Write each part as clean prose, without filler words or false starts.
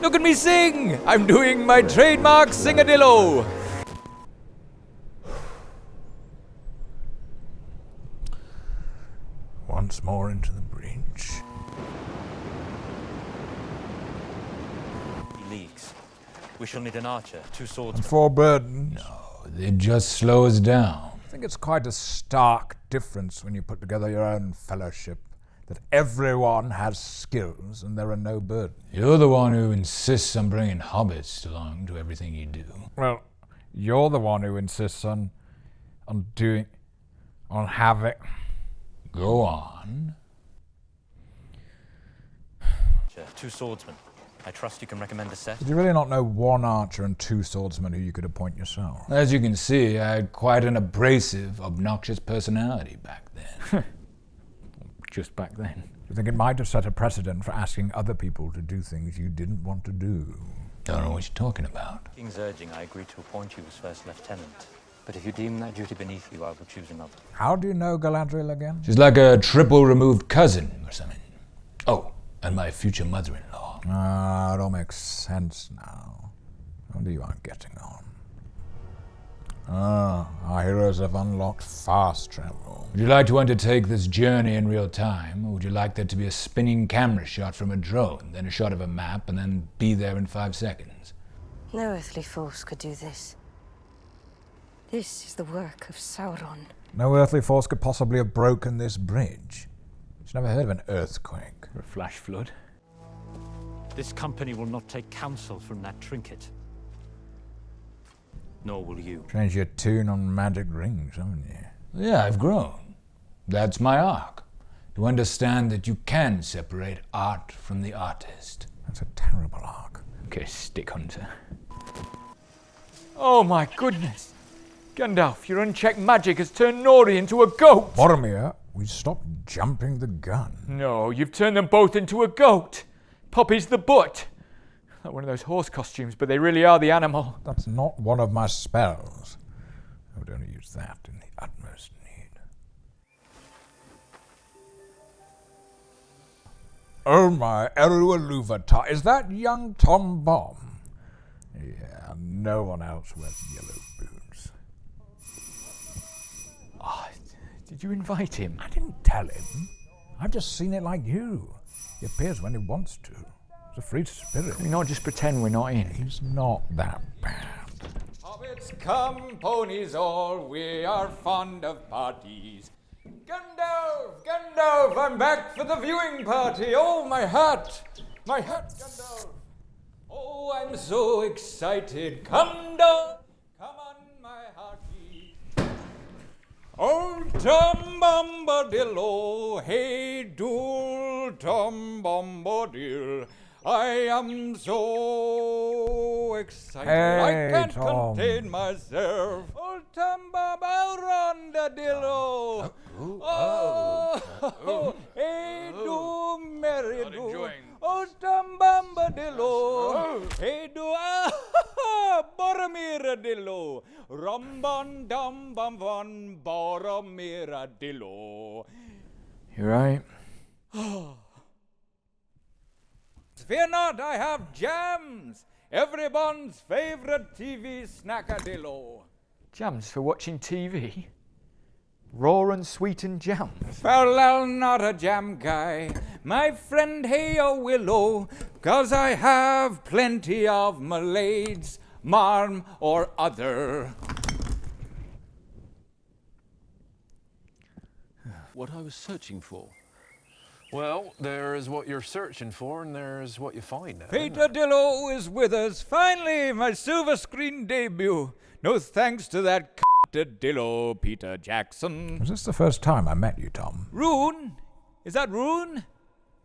Look at me sing! I'm doing my trademark singadillo! Once more into the breach. Leagues. We shall need an archer, 2 swords. And 4 burdens. No, it just slows down. I think it's quite a stark difference when you put together your own fellowship, that everyone has skills and there are no burdens. You're the one who insists on bringing hobbits along to everything you do. Well, you're the one who insists on having... Go on. 2 swordsmen. I trust you can recommend a set. Did you really not know 1 archer and 2 swordsmen who you could appoint yourself? As you can see, I had quite an abrasive, obnoxious personality back then. Just back then. Do you think it might have set a precedent for asking other people to do things you didn't want to do? Don't know what you're talking about. King's urging, I agree to appoint you as first lieutenant. But if you deem that duty beneath you, I will choose another. How do you know Galadriel again? She's like a triple removed cousin or something. Oh, and my future mother-in-law. Ah, it all makes sense now. I wonder you aren't getting on. Ah, our heroes have unlocked fast travel. Would you like to undertake this journey in real time, or would you like there to be a spinning camera shot from a drone, then a shot of a map, and then be there in 5 seconds? No earthly force could do this. This is the work of Sauron. No earthly force could possibly have broken this bridge. She's never heard of an earthquake. Or a flash flood. This company will not take counsel from that trinket. Nor will you. Changed your tune on magic rings, haven't you? Yeah, I've grown. That's my arc. To understand that you can separate art from the artist. That's a terrible arc. Okay, stick hunter. Oh my goodness! Gandalf, your unchecked magic has turned Nori into a goat! Boromir, we stopped jumping the gun. No, you've turned them both into a goat! Poppy's the butt! Like one of those horse costumes, but they really are the animal. That's not one of my spells. I would only use that in the utmost need. Oh my, Erualuvatar, is that young Tom Bomb? Yeah, no one else wears yellow boots. Oh, did you invite him? I didn't tell him. I've just seen it like you. He appears when he wants to. He's a free spirit. Can we not just pretend we're not in? He's not that bad. Hobbits come, ponies all, we are fond of parties. Gandalf, Gandalf, I'm back for the viewing party. Oh, my hat, Gandalf. Oh, I'm so excited. Come down, come on, my hearty. Oh, Tom Bombadil, oh, hey, do Tom Bombadil. I am so excited, Hey, I can't Tom. contain myself. Oh, Tom Bombadil, oh, hey, do, merry do. Oh, Tom Bombadil, hey, do, Boromir, Rombon, dum, bum, von, Boromir, You right? Fear not, I have jams! Everyone's favorite TV snackadillo. Jams for watching TV? Raw and sweetened jams? Well, I'm not a jam guy, my friend Heyo Willow, 'cause I have plenty of Malade's, marm or other. What I was searching for? Well, there's what you're searching for, and there's what you find now. Peter Dillo is with us. Finally, my silver screen debut. No thanks to that Dillo, Peter Jackson. Was this the first time I met you, Tom? Rune? Is that Rune?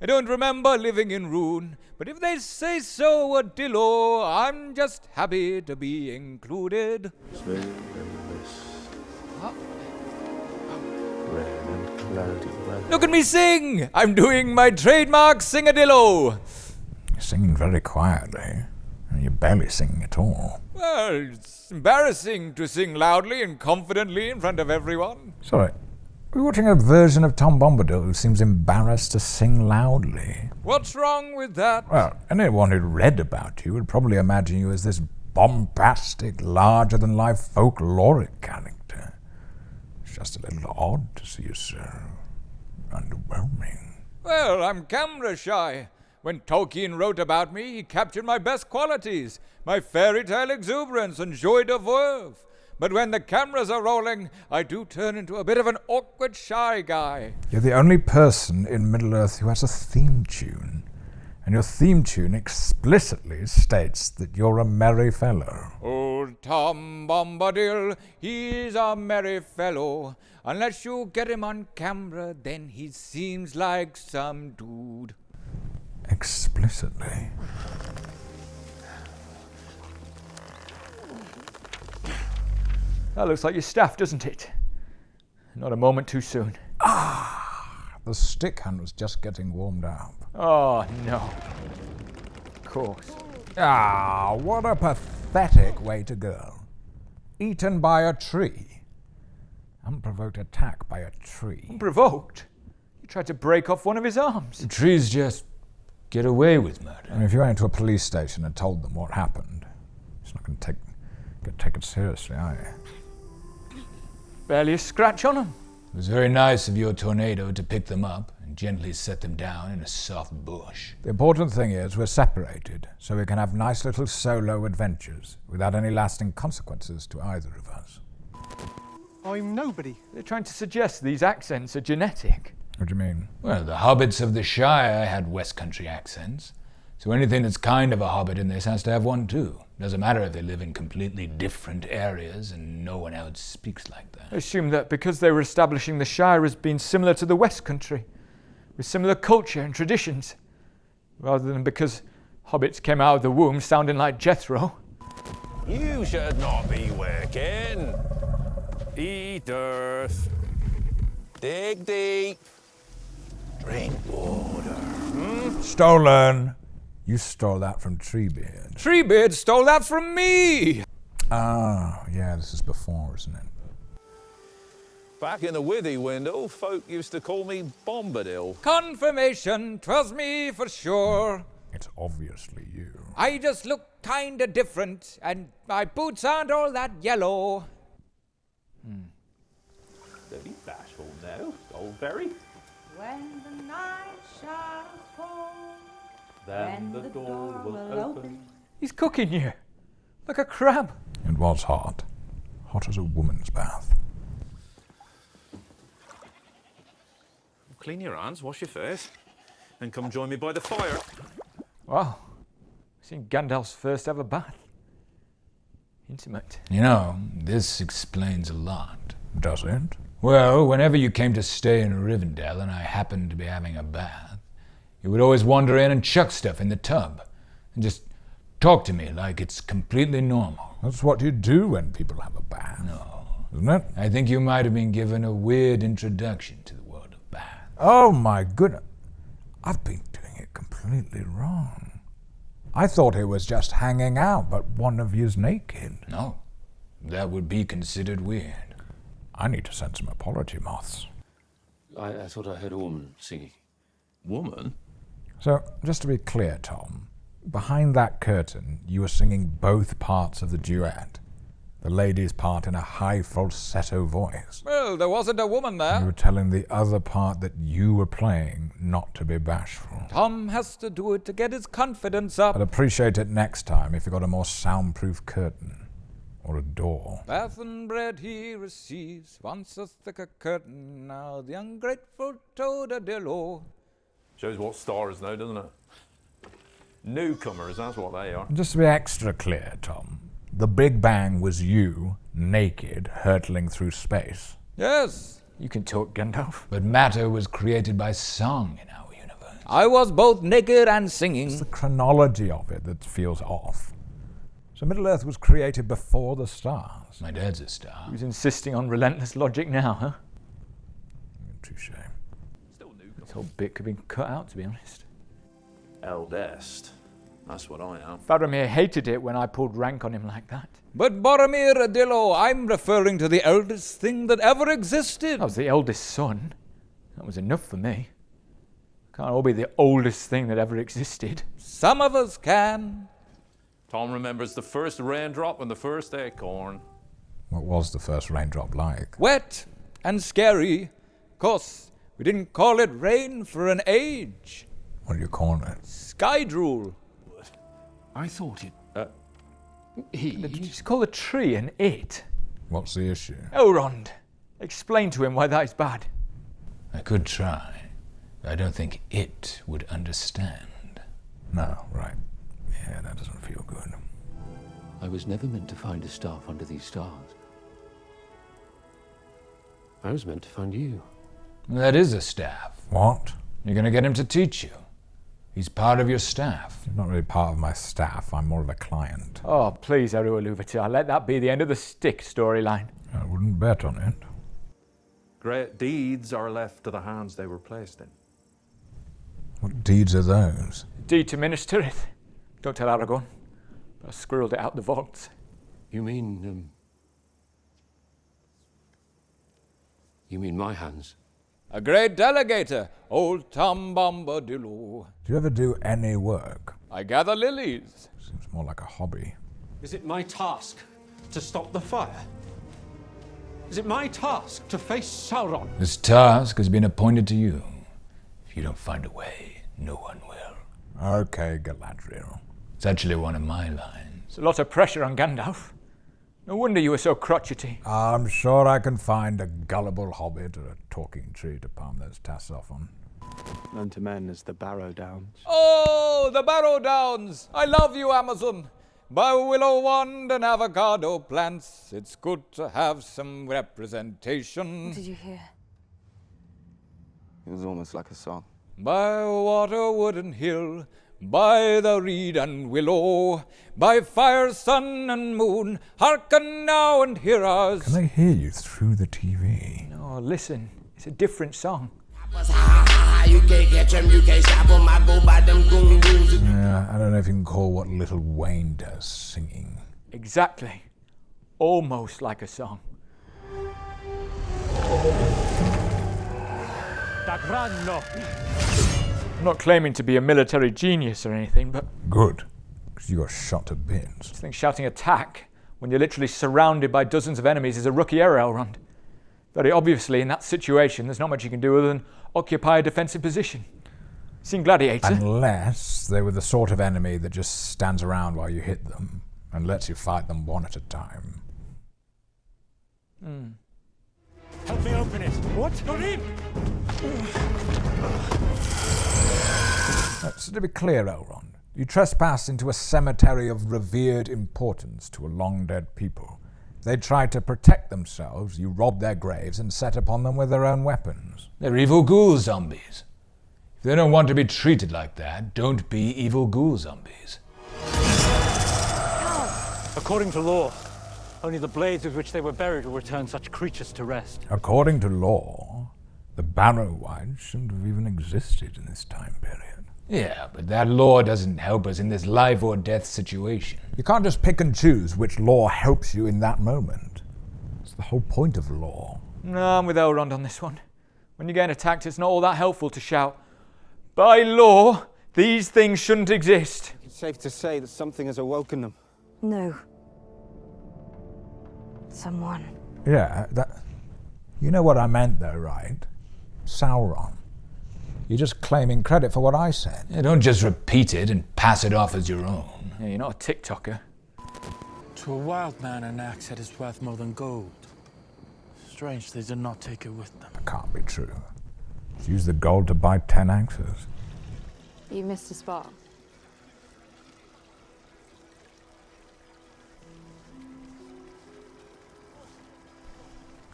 I don't remember living in Rune, but if they say so, a Dillo, I'm just happy to be included. It's very, very nice. Red and cloudy weather. Look at me sing! I'm doing my trademark singadillo. You're singing very quietly. You're barely singing at all. Well, it's embarrassing to sing loudly and confidently in front of everyone. Sorry, We're watching a version of Tom Bombadil who seems embarrassed to sing loudly. What's wrong with that? Well, anyone who'd read about you would probably imagine you as this bombastic, larger-than-life folkloric character. It's just a little odd to see you so underwhelming. Well, I'm camera shy. When Tolkien wrote about me, he captured my best qualities, my fairy tale exuberance and joie de vivre. But when the cameras are rolling, I do turn into a bit of an awkward, shy guy. You're the only person in Middle-earth who has a theme tune, and your theme tune explicitly states that you're a merry fellow. Old Tom Bombadil, he's a merry fellow. Unless you get him on camera, then he seems like some dude. Explicitly? That looks like your staff, doesn't it? Not a moment too soon. The stick hand was just getting warmed up. Oh, no. Of course. What a pathetic way to go. Eaten by a tree. Unprovoked attack by a tree. Unprovoked? You tried to break off one of his arms. The trees just get away with murder. I mean, if you went to a police station and told them what happened, it's not going to get taken seriously, are you? Barely a scratch on him. It was very nice of your tornado to pick them up and gently set them down in a soft bush. The important thing is we're separated, so we can have nice little solo adventures without any lasting consequences to either of us. I'm nobody. They're trying to suggest these accents are genetic. What do you mean? Well, the hobbits of the Shire had West Country accents, so anything that's kind of a hobbit in this has to have one too. Doesn't matter if they live in completely different areas and no one else speaks like that. I assume that because they were establishing the Shire as being similar to the West Country, with similar culture and traditions, rather than because hobbits came out of the womb sounding like Jethro. You should not be working. Eat earth. Dig deep. Drink water. Stolen! You stole that from Treebeard. Treebeard stole that from me! Yeah, this is before, isn't it? Back in the Withy window, folk used to call me Bombadil. Confirmation, 'twas me for sure. It's obviously you. I just look kinda different, and my boots aren't all that yellow. Don't be bashful now, Goldberry. When the night shall fall, Then the door will open. He's cooking you, like a crab. It was hot. Hot as a woman's bath. Clean your hands, wash your face, and come join me by the fire. Wow, I've seen Gandalf's first ever bath. Intimate. You know, this explains a lot. Does it? Well, whenever you came to stay in Rivendell and I happened to be having a bath, you would always wander in and chuck stuff in the tub and just talk to me like it's completely normal. That's what you do when people have a bath. No. Isn't it? I think you might have been given a weird introduction to the world of baths. Oh my goodness. I've been doing it completely wrong. I thought it was just hanging out, but one of you's naked. No, that would be considered weird. I need to send some apology moths. I thought I heard a woman singing. Woman? So, just to be clear, Tom, behind that curtain, you were singing both parts of the duet. The lady's part in a high falsetto voice. Well, there wasn't a woman You there. were telling the other part that you were playing not to be bashful. Tom has to do it to get his confidence up. I'd appreciate it next time if you got a more soundproof curtain. Or a door. Bath and bread he receives, once a thicker curtain, now the ungrateful toadadillo. Shows what stars know, doesn't it? Newcomers, that's what they are. Just to be extra clear, Tom, the Big Bang was you, naked, hurtling through space. Yes, you can talk, Gandalf. But matter was created by song in our universe. I was both naked and singing. It's the chronology of it that feels off. So Middle-earth was created before the stars. My dad's a star. Who's insisting on relentless logic now, huh? Touche. Still This whole bit could be cut out, to be honest. Eldest. That's what I am. Faramir hated it when I pulled rank on him like that. But Boromir Adillo, I'm referring to the eldest thing that ever existed. I was the eldest son. That was enough for me. Can't all be the oldest thing that ever existed. Some of us can. Tom remembers the first raindrop and the first acorn. What was the first raindrop like? Wet and scary. 'Course we didn't call it rain for an age. What do you call it? Sky drool. I thought it... Did you just call a tree an it? What's the issue? Elrond, explain to him why that is bad. I could try, but I don't think it would understand. No, right. Yeah, that doesn't feel good. I was never meant to find a staff under these stars. I was meant to find you. That is a staff. What? You're going to get him to teach you. He's part of your staff. You're not really part of my staff. I'm more of a client. Oh, please, Eru Iluvatar, let that be the end of the stick storyline. I wouldn't bet on it. Great deeds are left to the hands they were placed in. What deeds are those? Deed to minister it. Don't tell Aragorn. But I squirreled it out the vaults. You mean my hands? A great delegator, old Tom Bombadil. Do you ever do any work? I gather lilies. Seems more like a hobby. Is it my task to stop the fire? Is it my task to face Sauron? This task has been appointed to you. If you don't find a way, no one will. Okay, Galadriel. It's actually one of my lines. It's a lot of pressure on Gandalf. No wonder you were so crotchety. I'm sure I can find a gullible hobbit or a talking tree to palm those tasks off on. Known to men as the Barrow Downs. Oh, the Barrow Downs! I love you, Amazon. By willow wand and avocado plants, it's good to have some representation. What did you hear? It was almost like a song. By water, wood and hill, by the reed and willow, by fire, sun and moon, hearken now and hear us. Can they hear you through the TV? No, listen, it's a different song. Yeah, I don't know if you can call what Little Wayne does singing. Exactly. Almost like a song. I'm not claiming to be a military genius or anything, but... Good, because you got shot to bits. I think shouting attack when you're literally surrounded by dozens of enemies is a rookie error, Elrond. Very obviously, in that situation, there's not much you can do other than occupy a defensive position. Seen Gladiator? Unless they were the sort of enemy that just stands around while you hit them and lets you fight them one at a time. Help me open it. What? Not in! So to be clear, Elrond, you trespass into a cemetery of revered importance to a long-dead people. They try to protect themselves, you rob their graves and set upon them with their own weapons. They're evil ghoul zombies. If they don't want to be treated like that, don't be evil ghoul zombies. According to law, only the blades with which they were buried will return such creatures to rest. According to law, the barrow wights shouldn't have even existed in this time period. Yeah, but that law doesn't help us in this life or death situation. You can't just pick and choose which law helps you in that moment. It's the whole point of law. No, I'm with Elrond on this one. When you're getting attacked, it's not all that helpful to shout, by law, these things shouldn't exist. It's safe to say that something has awoken them. No. Someone. Yeah, that... You know what I meant though, right? Sauron. You're just claiming credit for what I said. Yeah, don't just repeat it and pass it off as your own. Yeah, you're not a TikToker. To a wild man, an axe head is worth more than gold. Strange they did not take it with them. That can't be true. Just use the gold to buy 10 axes. You missed a spot.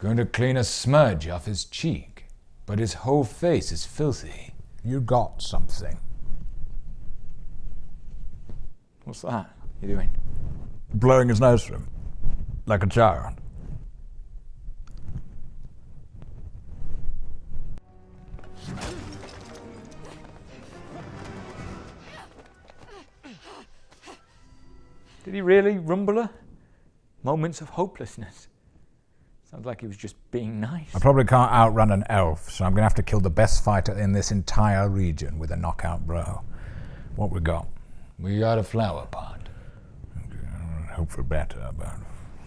Going to clean a smudge off his cheek, but his whole face is filthy. You got something. What's that you're doing? Blowing his nose for him. Like a child. Did he really rumble her? Moments of hopelessness. Sounds like he was just being nice. I probably can't outrun an elf, so I'm going to have to kill the best fighter in this entire region with a knockout blow. What we got? We got a flower pot. Okay, I hope for better, but...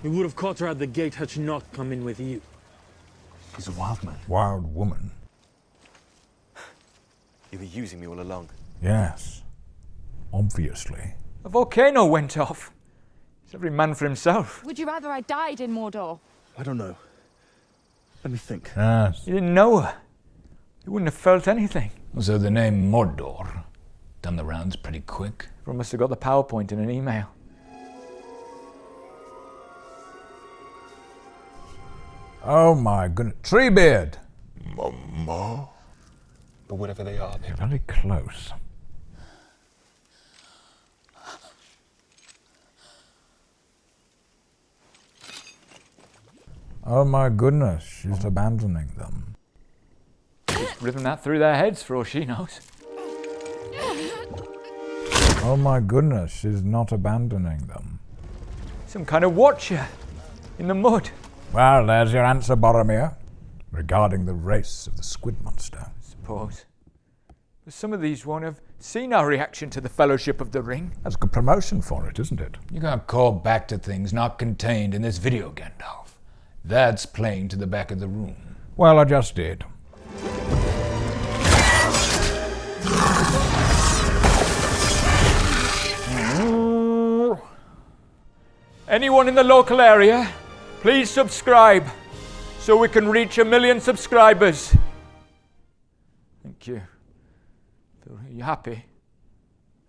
We would have caught her at the gate had she not come in with you. He's a wild man. Wild woman? You were using me all along. Yes. Obviously. A volcano went off. It's every man for himself. Would you rather I died in Mordor? I don't know. Let me think. Yes. You didn't know her. You wouldn't have felt anything. So the name Mordor done the rounds pretty quick. Everyone must have got the PowerPoint in an email. Oh my goodness. Treebeard! Mama. But whatever they are, They're very close. Oh my goodness, she's abandoning them. Just ripping that through their heads for all she knows. Oh my goodness, she's not abandoning them. Some kind of watcher in the mud. Well, there's your answer, Boromir, regarding the race of the squid monster. Suppose. But some of these won't have seen our reaction to the Fellowship of the Ring. That's good promotion for it, isn't it? You can't call back to things not contained in this video, Gandalf. That's playing to the back of the room. Well, I just did. Anyone in the local area, please subscribe so we can reach 1 million subscribers. Thank you. Are you happy?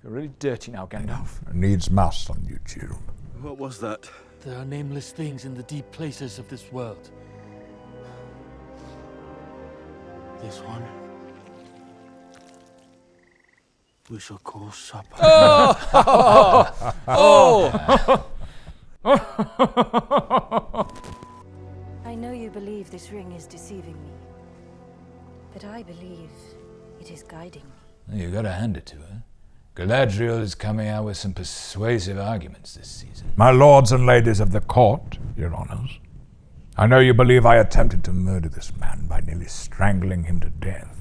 You're really dirty now, Gandalf. It needs must on YouTube. What was that? There are nameless things in the deep places of this world. This one we shall call supper. I know you believe this ring is deceiving me, but I believe it is guiding me. You gotta hand it to her. Galadriel is coming out with some persuasive arguments this season. My lords and ladies of the court, your honors, I know you believe I attempted to murder this man by nearly strangling him to death,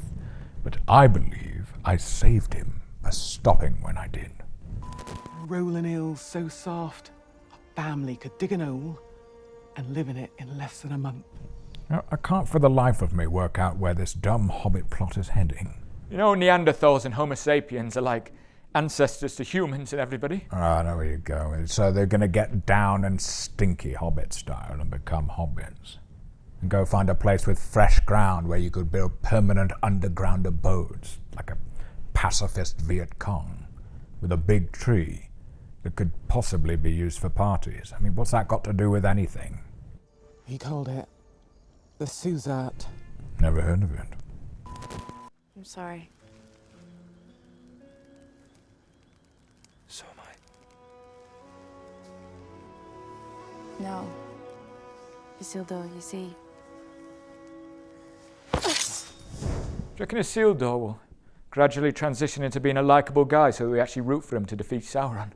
but I believe I saved him by stopping when I did. Rolling hills so soft, a family could dig an hole and live in it in less than a month. Now, I can't for the life of me work out where this dumb hobbit plot is heading. You know, Neanderthals and Homo sapiens are like ancestors to humans and everybody. Oh, I know where you're going. So they're going to get down and stinky hobbit style and become hobbits. And go find a place with fresh ground where you could build permanent underground abodes, like a pacifist Viet Cong, with a big tree that could possibly be used for parties. I mean, what's that got to do with anything? He called it the Suzat. Never heard of it. I'm sorry. So am I. No. Isildur, you see. Do you reckon Isildur will gradually transition into being a likeable guy so that we actually root for him to defeat Sauron?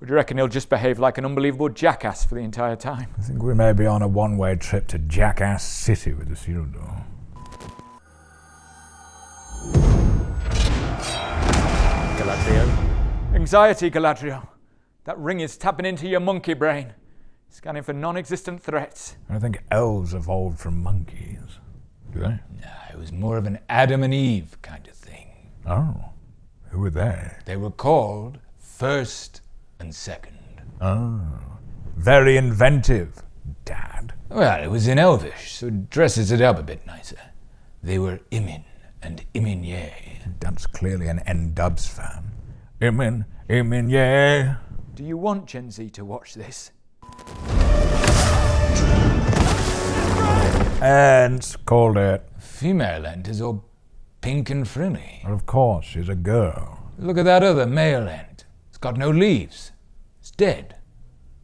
Or do you reckon he'll just behave like an unbelievable jackass for the entire time? I think we may be on a one-way trip to Jackass City with Isildur. Galadriel? Anxiety, Galadriel. That ring is tapping into your monkey brain, scanning for non-existent threats. I think elves evolved from monkeys. Do they? Nah, it was more of an Adam and Eve kind of thing. Oh. Who were they? They were called First and Second. Oh. Very inventive, Dad. Well, it was in Elvish, so it dresses it up a bit nicer. They were Imin and Iminye. Dad's clearly an N-Dubs fan. Imin, yeah. Do you want Gen Z to watch this? Ents called it. Female Ent is all pink and frilly. Well, of course, she's a girl. Look at that other male Ent. It's got no leaves. It's dead.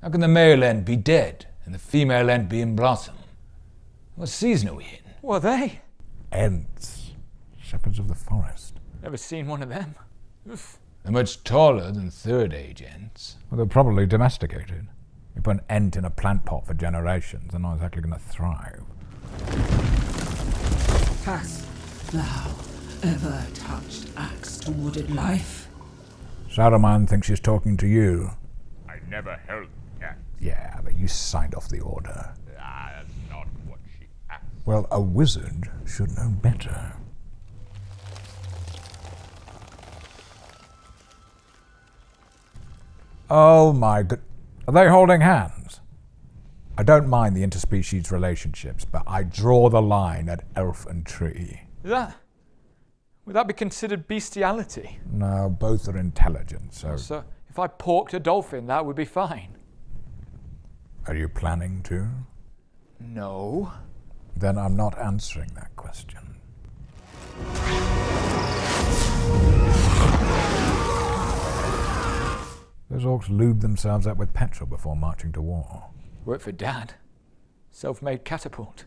How can the male Ent be dead and the female Ent be in blossom? What season are we in? What are they? Ents. Shepherds of the forest. Never seen one of them. Oof. They're much taller than third age Ents. Well, they're probably domesticated. You put an Ent in a plant pot for generations, they're not exactly going to thrive. Hast thou ever touched axe to wooded life? Saruman thinks she's talking to you. I never held that. Yeah, but you signed off the order. That's not what she asked. Well, a wizard should know better. Oh my god. Are they holding hands? I don't mind the interspecies relationships, but I draw the line at elf and tree. Would that be considered bestiality? No, both are intelligent, so... So, if I porked a dolphin, that would be fine. Are you planning to? No. Then I'm not answering that question. Those orcs lube themselves up with petrol before marching to war. Work for Dad. Self-made catapult.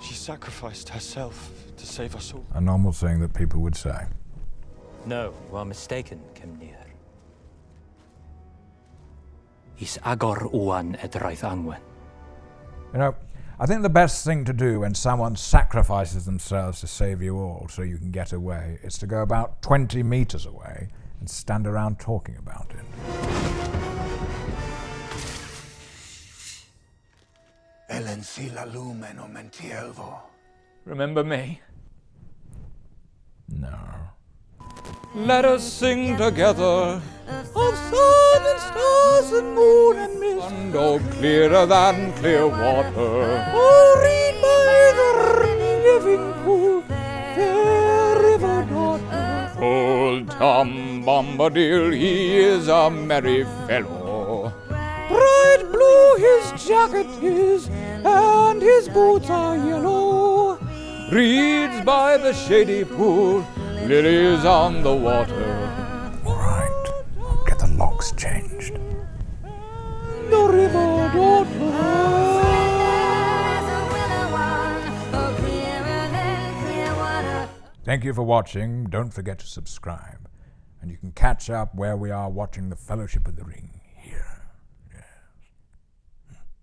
She sacrificed herself to save us all. A normal thing that people would say. No, you are mistaken, Cymnir. Is agor uan edraith angwen. You know, I think the best thing to do when someone sacrifices themselves to save you all so you can get away is to go about 20 meters away and stand around talking about it. Remember me? No. Let us sing together of sun and stars and moon and mist, and oh, clearer than clear water. Oh, read by the living pool, fair river daughter. Old Tom Bombadil, he is a merry fellow. Bright blue his jacket is, and his boots are yellow. Reeds by the shady pool, lilies on the water. All right, I'll get the locks changed. The river daughter. Thank you for watching. Don't forget to subscribe. And you can catch up where we are watching The Fellowship of the Ring.